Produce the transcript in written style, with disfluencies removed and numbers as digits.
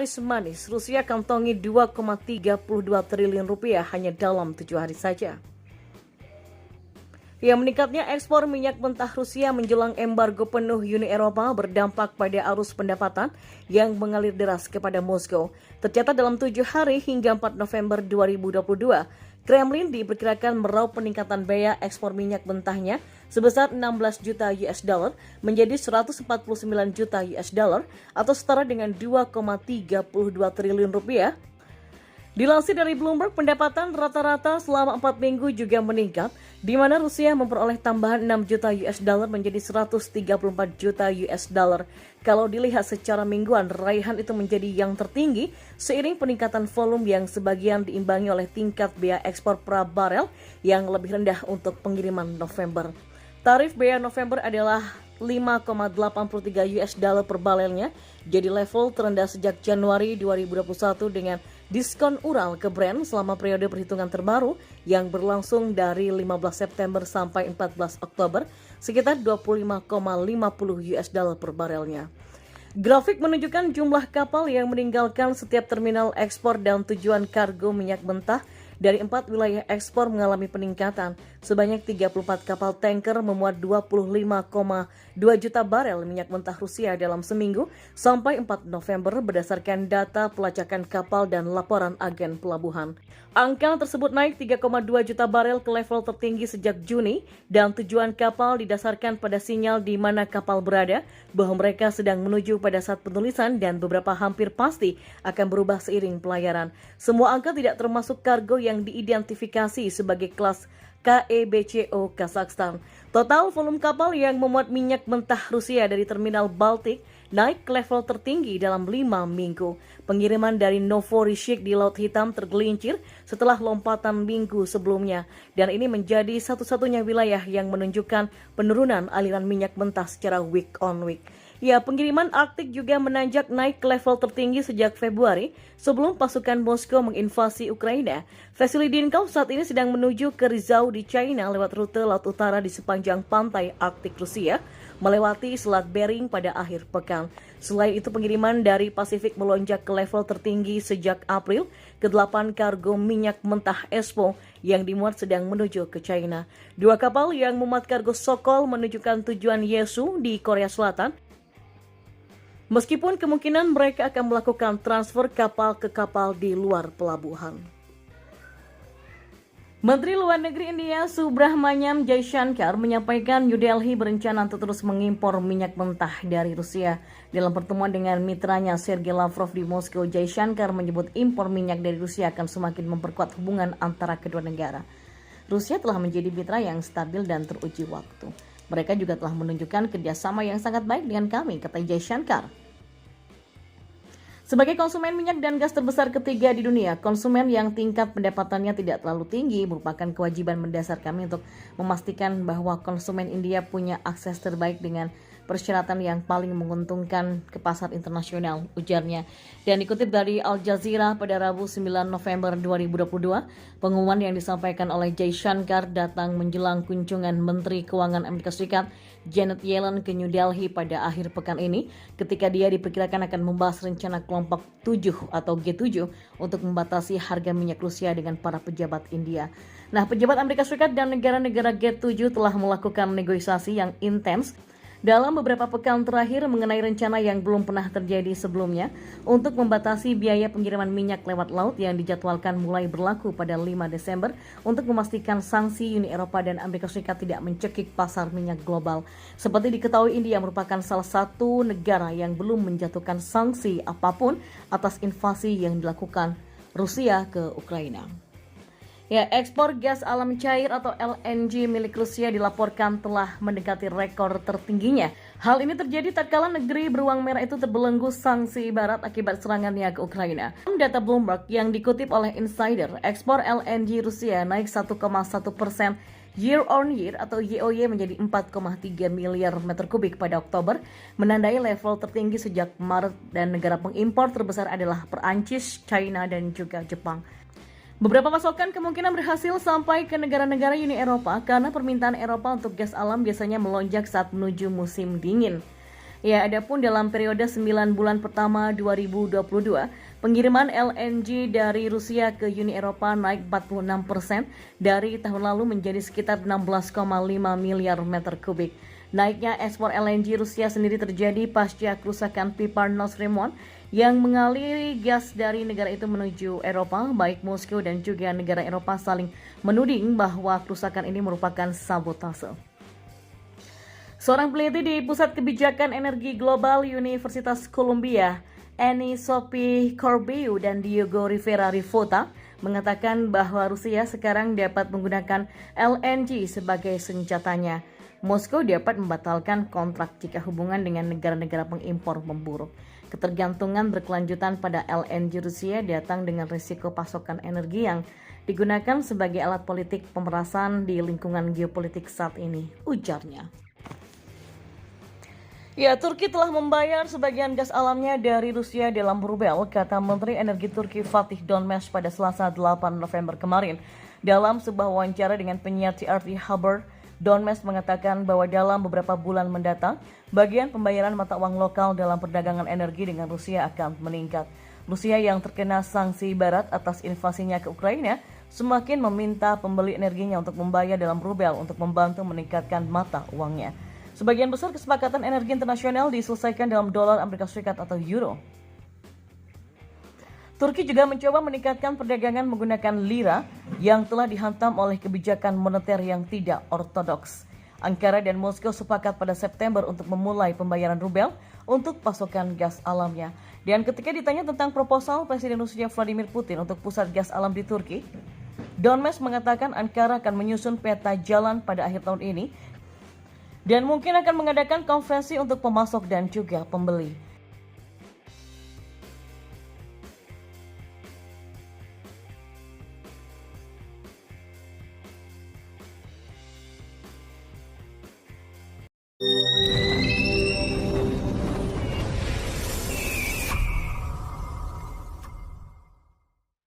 laris manis, Rusia kantongi 2,32 triliun rupiah hanya dalam 7 hari saja. Yang meningkatnya ekspor minyak mentah Rusia menjelang embargo penuh Uni Eropa berdampak pada arus pendapatan yang mengalir deras kepada Moskow. Tercatat dalam 7 hari hingga 4 November 2022, Kremlin diperkirakan meraup peningkatan bea ekspor minyak mentahnya sebesar 16 juta US dollar menjadi 149 juta US dollar atau setara dengan 2,32 triliun rupiah. Dilansir dari Bloomberg, pendapatan rata-rata selama 4 minggu juga meningkat, di mana Rusia memperoleh tambahan 6 juta US dollar menjadi 134 juta US dollar. Kalau dilihat secara mingguan, raihan itu menjadi yang tertinggi seiring peningkatan volume yang sebagian diimbangi oleh tingkat bea ekspor per barel yang lebih rendah untuk pengiriman November. Tarif bea November adalah 5,83 US dollar per barelnya, jadi level terendah sejak Januari 2021 dengan diskon Ural ke Brent selama periode perhitungan terbaru yang berlangsung dari 15 September sampai 14 Oktober sekitar 25,50 US dollar per barelnya. Grafik menunjukkan jumlah kapal yang meninggalkan setiap terminal ekspor dan tujuan kargo minyak mentah dari 4 wilayah ekspor mengalami peningkatan. Sebanyak 34 kapal tanker memuat 25,2 juta barel minyak mentah Rusia dalam seminggu sampai 4 November berdasarkan data pelacakan kapal dan laporan agen pelabuhan. Angka tersebut naik 3,2 juta barel ke level tertinggi sejak Juni dan tujuan kapal didasarkan pada sinyal di mana kapal berada bahwa mereka sedang menuju pada saat penulisan dan beberapa hampir pasti akan berubah seiring pelayaran. Semua angka tidak termasuk kargo yang diidentifikasi sebagai kelas KEBCO Kazakhstan. Total volume kapal yang memuat minyak mentah Rusia dari terminal Baltik naik ke level tertinggi dalam 5 minggu. Pengiriman dari Novorosiysk di Laut Hitam tergelincir setelah lompatan minggu sebelumnya. Dan ini menjadi satu-satunya wilayah yang menunjukkan penurunan aliran minyak mentah secara week on week. Ya, pengiriman Arktik juga menanjak naik ke level tertinggi sejak Februari sebelum pasukan Moskow menginvasi Ukraina. Vasily Dinkov saat ini sedang menuju ke Rizhao di China lewat rute laut utara di sepanjang pantai Arktik Rusia, melewati Selat Bering pada akhir pekan. Selain itu, pengiriman dari Pasifik melonjak ke level tertinggi sejak April ke 8 kargo minyak mentah ESPO yang dimuat sedang menuju ke China. 2 kapal yang memuat kargo Sokol menunjukkan tujuan Yesu di Korea Selatan. Meskipun kemungkinan mereka akan melakukan transfer kapal ke kapal di luar pelabuhan. Menteri Luar Negeri India Subrahmanyam Jaishankar menyampaikan New Delhi berencana untuk terus mengimpor minyak mentah dari Rusia. Dalam pertemuan dengan mitranya Sergei Lavrov di Moskow, Jaishankar menyebut impor minyak dari Rusia akan semakin memperkuat hubungan antara kedua negara. Rusia telah menjadi mitra yang stabil dan teruji waktu. Mereka juga telah menunjukkan kerjasama yang sangat baik dengan kami, kata Jaishankar. Sebagai konsumen minyak dan gas terbesar ketiga di dunia, konsumen yang tingkat pendapatannya tidak terlalu tinggi merupakan kewajiban mendasar kami untuk memastikan bahwa konsumen India punya akses terbaik dengan persyaratan yang paling menguntungkan ke pasar internasional, ujarnya. Dan dikutip dari Al Jazeera pada Rabu 9 November 2022, pengumuman yang disampaikan oleh Jaishankar datang menjelang kunjungan Menteri Keuangan Amerika Serikat Janet Yellen ke New Delhi pada akhir pekan ini, ketika dia diperkirakan akan membahas rencana kelompok 7 atau G7 untuk membatasi harga minyak Rusia dengan para pejabat India. Nah, pejabat Amerika Serikat dan negara-negara G7 telah melakukan negosiasi yang intens dalam beberapa pekan terakhir mengenai rencana yang belum pernah terjadi sebelumnya untuk membatasi biaya pengiriman minyak lewat laut yang dijadwalkan mulai berlaku pada 5 Desember untuk memastikan sanksi Uni Eropa dan Amerika Serikat tidak mencekik pasar minyak global. Seperti diketahui, India merupakan salah satu negara yang belum menjatuhkan sanksi apapun atas invasi yang dilakukan Rusia ke Ukraina. Ya, ekspor gas alam cair atau LNG milik Rusia dilaporkan telah mendekati rekor tertingginya. Hal ini terjadi tatkala negeri beruang merah itu terbelenggu sanksi barat akibat serangannya ke Ukraina. Data Bloomberg yang dikutip oleh Insider, ekspor LNG Rusia naik 1,1% year on year atau YoY menjadi 4,3 miliar meter kubik pada Oktober, menandai level tertinggi sejak Maret, dan negara pengimpor terbesar adalah Perancis, China, dan juga Jepang. Beberapa pasokan kemungkinan berhasil sampai ke negara-negara Uni Eropa karena permintaan Eropa untuk gas alam biasanya melonjak saat menuju musim dingin. Ya, adapun dalam periode 9 bulan pertama 2022, pengiriman LNG dari Rusia ke Uni Eropa naik 46% dari tahun lalu menjadi sekitar 16,5 miliar meter kubik. Naiknya ekspor LNG Rusia sendiri terjadi pasca kerusakan pipa Nord Stream 1 yang mengaliri gas dari negara itu menuju Eropa. Baik Moskow dan juga negara Eropa saling menuding bahwa kerusakan ini merupakan sabotase. Seorang peneliti di Pusat Kebijakan Energi Global Universitas Columbia, Annie Sophie Corbeau dan Diego Rivera Rivota, mengatakan bahwa Rusia sekarang dapat menggunakan LNG sebagai senjatanya. Moskow dapat membatalkan kontrak jika hubungan dengan negara-negara pengimpor memburuk. Ketergantungan berkelanjutan pada LNG Rusia datang dengan risiko pasokan energi yang digunakan sebagai alat politik pemerasan di lingkungan geopolitik saat ini, ujarnya. Ya, Turki telah membayar sebagian gas alamnya dari Rusia dalam rubel, kata Menteri Energi Turki Fatih Donmez pada Selasa 8 November kemarin. Dalam sebuah wawancara dengan penyiar TRT Haber, Donmez mengatakan bahwa dalam beberapa bulan mendatang, bagian pembayaran mata uang lokal dalam perdagangan energi dengan Rusia akan meningkat. Rusia yang terkena sanksi barat atas invasinya ke Ukraina semakin meminta pembeli energinya untuk membayar dalam rubel untuk membantu meningkatkan mata uangnya. Sebagian besar kesepakatan energi internasional diselesaikan dalam dolar Amerika Serikat atau euro. Turki juga mencoba meningkatkan perdagangan menggunakan lira yang telah dihantam oleh kebijakan moneter yang tidak ortodoks. Ankara dan Moskow sepakat pada September untuk memulai pembayaran rubel untuk pasokan gas alamnya. Dan ketika ditanya tentang proposal Presiden Rusia Vladimir Putin untuk pusat gas alam di Turki, Donmez mengatakan Ankara akan menyusun peta jalan pada akhir tahun ini dan mungkin akan mengadakan konferensi untuk pemasok dan juga pembeli.